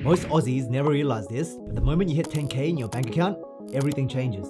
Most Aussies never realize this, but the moment you hit 10K in your bank account, everything changes.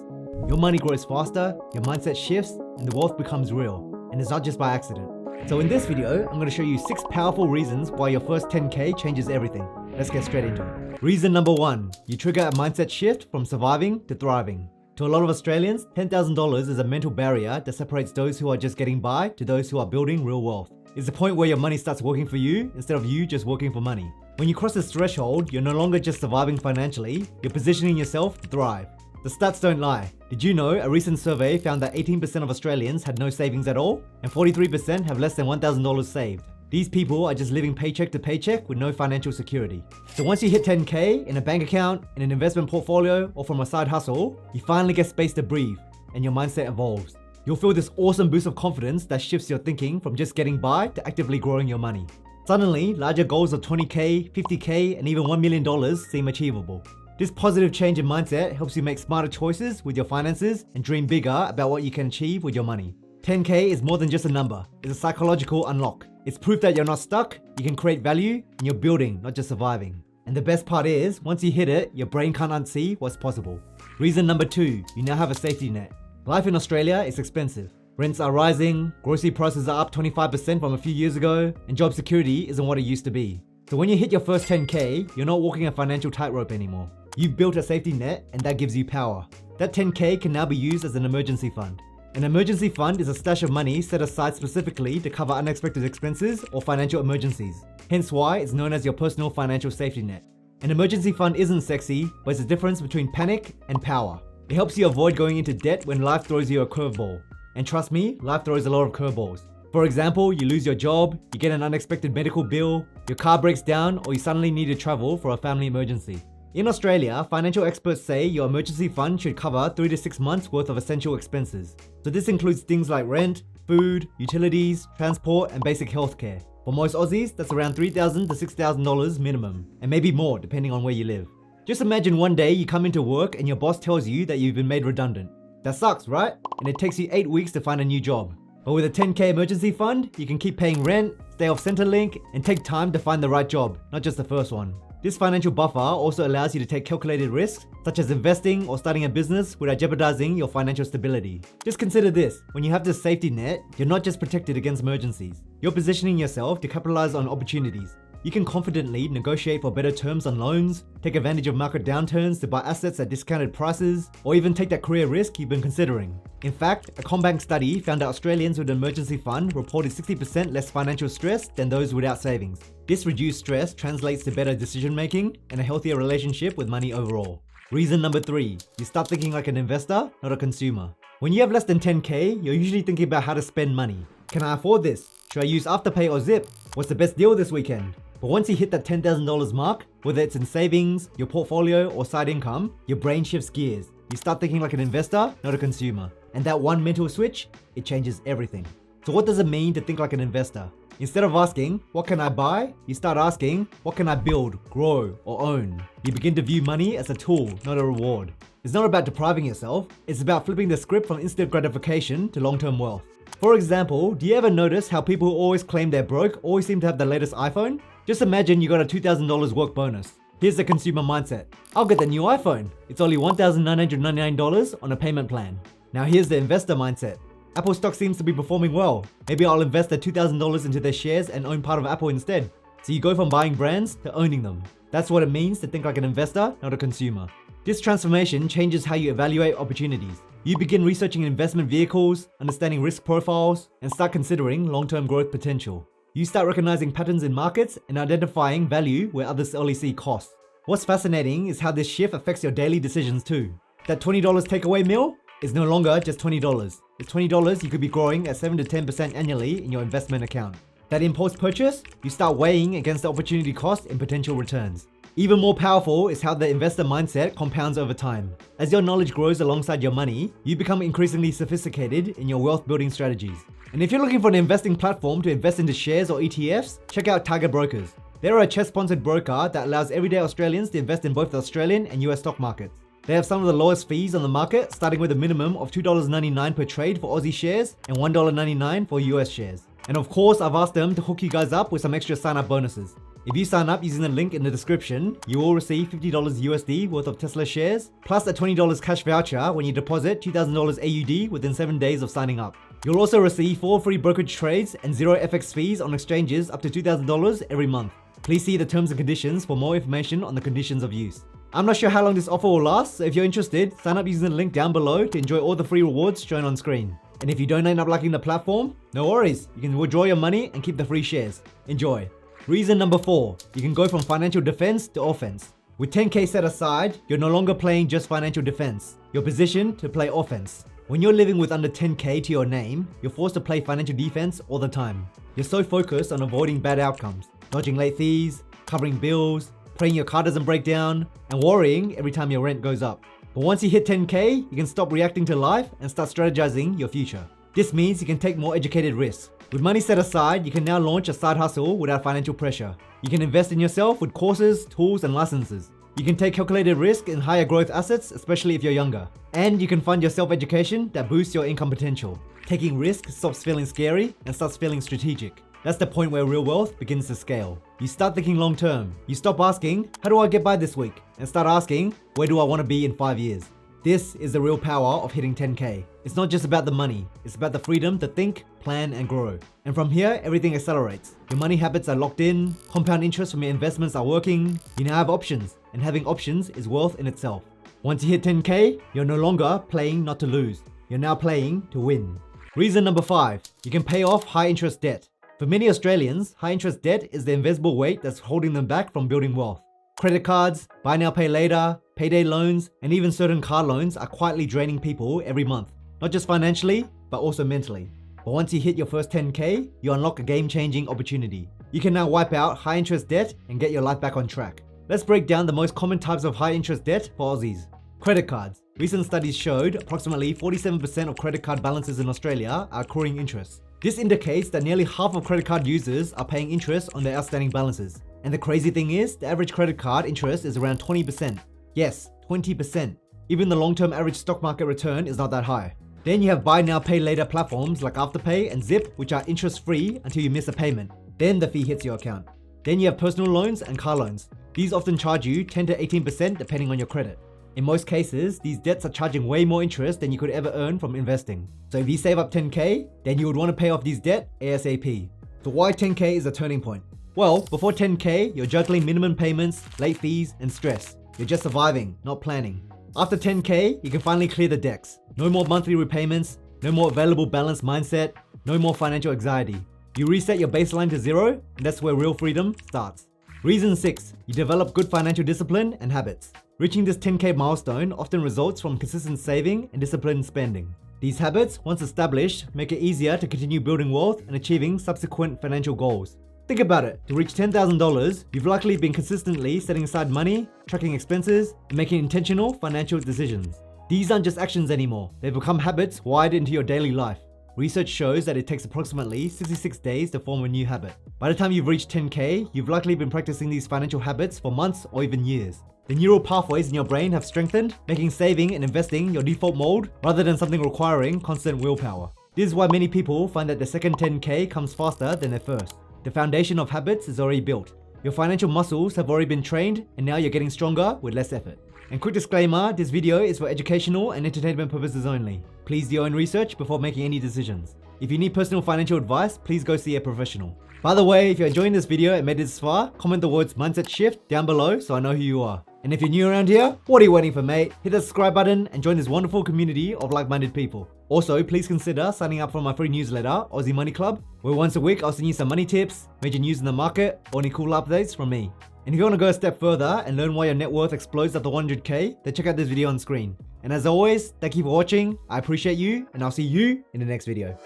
Your money grows faster, your mindset shifts, and the wealth becomes real. And it's not just by accident. So in this video, I'm going to show you 6 powerful reasons why your first 10K changes everything. Let's get straight into it. Reason number 1, you trigger a mindset shift from surviving to thriving. To a lot of Australians, $10,000 is a mental barrier that separates those who are just getting by to those who are building real wealth. It's the point where your money starts working for you instead of you just working for money. When you cross this threshold, you're no longer just surviving financially, you're positioning yourself to thrive. The stats don't lie. Did you know a recent survey found that 18% of Australians had no savings at all, and 43% have less than $1,000 saved? These people are just living paycheck to paycheck with no financial security. So once you hit 10K in a bank account, in an investment portfolio, or from a side hustle, you finally get space to breathe, and your mindset evolves. You'll feel this awesome boost of confidence that shifts your thinking from just getting by to actively growing your money. Suddenly, larger goals of 20K, 50K, and even $1 million seem achievable. This positive change in mindset helps you make smarter choices with your finances and dream bigger about what you can achieve with your money. 10K is more than just a number, it's a psychological unlock. It's proof that you're not stuck, you can create value, and you're building, not just surviving. And the best part is, once you hit it, your brain can't unsee what's possible. Reason number 2, you now have a safety net. Life in Australia is expensive. Rents are rising, grocery prices are up 25% from a few years ago, and job security isn't what it used to be. So when you hit your first 10K, you're not walking a financial tightrope anymore. You've built a safety net, and that gives you power. That 10K can now be used as an emergency fund. An emergency fund is a stash of money set aside specifically to cover unexpected expenses or financial emergencies. Hence why it's known as your personal financial safety net. An emergency fund isn't sexy, but it's the difference between panic and power. It helps you avoid going into debt when life throws you a curveball. And trust me, life throws a lot of curveballs. For example, you lose your job, you get an unexpected medical bill, your car breaks down, or you suddenly need to travel for a family emergency. In Australia, financial experts say your emergency fund should cover 3 to 6 months worth of essential expenses. So this includes things like rent, food, utilities, transport, and basic healthcare. For most Aussies, that's around $3,000 to $6,000 minimum, and maybe more depending on where you live. Just imagine one day you come into work and your boss tells you that you've been made redundant. That sucks, right? And it takes you 8 weeks to find a new job. But with a 10K emergency fund, you can keep paying rent, stay off Centrelink, and take time to find the right job, not just the first one. This financial buffer also allows you to take calculated risks, such as investing or starting a business without jeopardizing your financial stability. Just consider this, when you have this safety net, you're not just protected against emergencies. You're positioning yourself to capitalize on opportunities. You can confidently negotiate for better terms on loans, take advantage of market downturns to buy assets at discounted prices, or even take that career risk you've been considering. In fact, a CommBank study found that Australians with an emergency fund reported 60% less financial stress than those without savings. This reduced stress translates to better decision making and a healthier relationship with money overall. Reason number 3, you start thinking like an investor, not a consumer. When you have less than 10K, you're usually thinking about how to spend money. Can I afford this? Should I use Afterpay or Zip? What's the best deal this weekend? But once you hit that $10,000 mark, whether it's in savings, your portfolio, or side income, your brain shifts gears. You start thinking like an investor, not a consumer. And that one mental switch, it changes everything. So what does it mean to think like an investor? Instead of asking, what can I buy? You start asking, what can I build, grow, or own? You begin to view money as a tool, not a reward. It's not about depriving yourself, it's about flipping the script from instant gratification to long-term wealth. For example, do you ever notice how people who always claim they're broke always seem to have the latest iPhone? Just imagine you got a $2,000 work bonus. Here's the consumer mindset. I'll get the new iPhone. It's only $1,999 on a payment plan. Now here's the investor mindset. Apple stock seems to be performing well. Maybe I'll invest the $2,000 into their shares and own part of Apple instead. So you go from buying brands to owning them. That's what it means to think like an investor, not a consumer. This transformation changes how you evaluate opportunities. You begin researching investment vehicles, understanding risk profiles, and start considering long-term growth potential. You start recognizing patterns in markets and identifying value where others only see cost. What's fascinating is how this shift affects your daily decisions too. That $20 takeaway meal is no longer just $20. It's $20 you could be growing at 7 to 10% annually in your investment account. That impulse purchase, you start weighing against the opportunity cost and potential returns. Even more powerful is how the investor mindset compounds over time. As your knowledge grows alongside your money, you become increasingly sophisticated in your wealth building strategies. And if you're looking for an investing platform to invest into shares or ETFs, check out Tiger Brokers. They're a CHESS-sponsored broker that allows everyday Australians to invest in both the Australian and US stock markets. They have some of the lowest fees on the market, starting with a minimum of $2.99 per trade for Aussie shares and $1.99 for US shares. And of course, I've asked them to hook you guys up with some extra sign-up bonuses. If you sign up using the link in the description, you will receive $50 USD worth of Tesla shares, plus a $20 cash voucher when you deposit $2,000 AUD within 7 days of signing up. You'll also receive 4 free brokerage trades and 0 FX fees on exchanges up to $2,000 every month. Please see the terms and conditions for more information on the conditions of use. I'm not sure how long this offer will last, so if you're interested, sign up using the link down below to enjoy all the free rewards shown on screen. And if you don't end up liking the platform, no worries, you can withdraw your money and keep the free shares. Enjoy. Reason number 4, you can go from financial defense to offense. With 10K set aside, you're no longer playing just financial defense. You're positioned to play offense. When you're living with under 10K to your name, you're forced to play financial defense all the time. You're so focused on avoiding bad outcomes, dodging late fees, covering bills, praying your car doesn't break down, and worrying every time your rent goes up. But once you hit 10K, you can stop reacting to life and start strategizing your future. This means you can take more educated risks. With money set aside, you can now launch a side hustle without financial pressure. You can invest in yourself with courses, tools, and licenses. You can take calculated risk in higher growth assets, especially if you're younger. And you can fund your self-education that boosts your income potential. Taking risk stops feeling scary and starts feeling strategic. That's the point where real wealth begins to scale. You start thinking long term. You stop asking, how do I get by this week? And start asking, where do I want to be in 5 years? This is the real power of hitting 10K. It's not just about the money, it's about the freedom to think, plan, and grow. And from here, everything accelerates. Your money habits are locked in, compound interest from your investments are working, you now have options, and having options is wealth in itself. Once you hit 10K, you're no longer playing not to lose. You're now playing to win. Reason number 5, you can pay off high interest debt. For many Australians, high interest debt is the invisible weight that's holding them back from building wealth. Credit cards, buy now pay later, payday loans, and even certain car loans are quietly draining people every month. Not just financially, but also mentally. But once you hit your first 10K, you unlock a game-changing opportunity. You can now wipe out high interest debt and get your life back on track. Let's break down the most common types of high interest debt for Aussies. Credit cards. Recent studies showed approximately 47% of credit card balances in Australia are accruing interest. This indicates that nearly half of credit card users are paying interest on their outstanding balances. And the crazy thing is, the average credit card interest is around 20%. Yes, 20%. Even the long-term average stock market return is not that high. Then you have buy now pay later platforms like Afterpay and Zip, which are interest-free until you miss a payment. Then the fee hits your account. Then you have personal loans and car loans. These often charge you 10 to 18% depending on your credit. In most cases, these debts are charging way more interest than you could ever earn from investing. So if you save up 10K, then you would want to pay off these debt ASAP. So why 10K is a turning point? Well, before 10K, you're juggling minimum payments, late fees, and stress. You're just surviving, not planning. After 10K, you can finally clear the decks. No more monthly repayments, no more available balance mindset, no more financial anxiety. You reset your baseline to 0, and that's where real freedom starts. Reason 6, you develop good financial discipline and habits. Reaching this 10K milestone often results from consistent saving and disciplined spending. These habits, once established, make it easier to continue building wealth and achieving subsequent financial goals. Think about it, to reach $10,000, you've likely been consistently setting aside money, tracking expenses, and making intentional financial decisions. These aren't just actions anymore, they've become habits wired into your daily life. Research shows that it takes approximately 66 days to form a new habit. By the time you've reached 10K, you've likely been practicing these financial habits for months or even years. The neural pathways in your brain have strengthened, making saving and investing your default mode rather than something requiring constant willpower. This is why many people find that their second 10K comes faster than their first. The foundation of habits is already built. Your financial muscles have already been trained, and now you're getting stronger with less effort. And quick disclaimer, this video is for educational and entertainment purposes only. Please do your own research before making any decisions. If you need personal financial advice, please go see a professional. By the way, if you're enjoying this video and made it this far, comment the words mindset shift down below so I know who you are. And if you're new around here, what are you waiting for, mate? Hit the subscribe button and join this wonderful community of like-minded people. Also, please consider signing up for my free newsletter, Aussie Money Club, where once a week I'll send you some money tips, major news in the market, or any cool updates from me. And if you want to go a step further and learn why your net worth explodes after 100K, then check out this video on screen. And as always, thank you for watching, I appreciate you, and I'll see you in the next video.